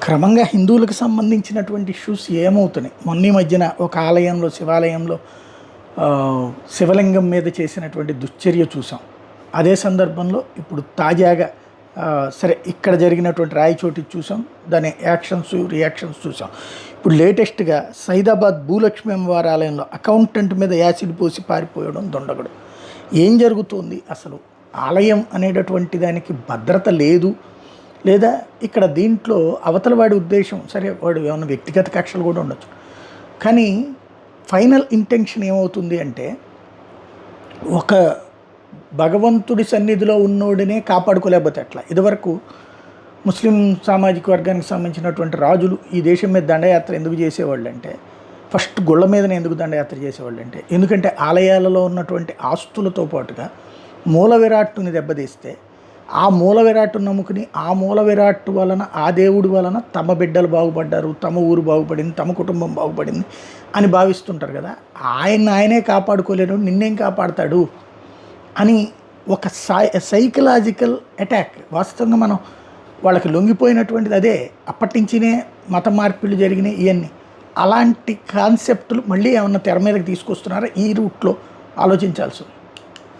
క్రమంగా హిందువులకు సంబంధించినటువంటి ఇష్యూస్ ఏమవుతున్నాయి. మొన్న ఈ మధ్యన ఒక ఆలయంలో శివాలయంలో ఆ, శివలింగం మీద చేసినటువంటి దుశ్చర్య చూసాం. అదే సందర్భంలో ఇప్పుడు తాజాగా సరే ఇక్కడ జరిగినటువంటి రాయచోటి చూసాం, దాని రియాక్షన్స్ చూసాం. ఇప్పుడు లేటెస్ట్గా సైదాబాద్ భూలక్ష్మి అమ్మవారి ఆలయంలో అకౌంటెంట్ మీద యాసిడ్ పోసి పారిపోయడం దొండగడు. ఏం జరుగుతుంది అసలు? ఆలయం అనేటటువంటి దానికి భద్రత లేదు, లేదా ఇక్కడ దీంట్లో అవతల వాడి ఉద్దేశం సరే, వాడు ఏమైనా వ్యక్తిగత కక్షలు కూడా ఉండొచ్చు, కానీ ఫైనల్ ఇంటెన్షన్ ఏమవుతుంది అంటే ఒక భగవంతుడి సన్నిధిలో ఉన్నోడినే కాపాడుకోలేకపోతే ఎట్లా. ఇదివరకు ముస్లిం సామాజిక వర్గానికి సంబంధించినటువంటి రాజులు ఈ దేశం మీద దండయాత్ర ఎందుకు చేసేవాళ్ళు అంటే, ఫస్ట్ గుళ్ళ మీదనే ఎందుకు దండయాత్ర చేసేవాళ్ళు అంటే, ఎందుకంటే ఆలయాలలో ఉన్నటువంటి ఆస్తులతో పాటుగా మూల విరాట్టుని దెబ్బతీస్తే ఆ మూల విరాట్టు నమ్ముకుని ఆ మూల విరాట్టు వలన ఆ దేవుడి వలన తమ బిడ్డలు బాగుపడ్డారు, తమ ఊరు బాగుపడింది, తమ కుటుంబం బాగుపడింది అని భావిస్తుంటారు కదా. ఆయనే కాపాడుకోలేడు, నిన్నేం కాపాడతాడు అని ఒక సైకలాజికల్ అటాక్. వాస్తవంగా మనం వాళ్ళకి లొంగిపోయినటువంటిది అదే. అప్పటి నుంచినే మత మార్పిళ్ళు జరిగినాయి ఇవన్నీ. అలాంటి కాన్సెప్టులు మళ్ళీ ఏమన్నా తెర మీదకి తీసుకొస్తున్నారా? ఈ రూట్లో ఆలోచించాల్సి ఉంది.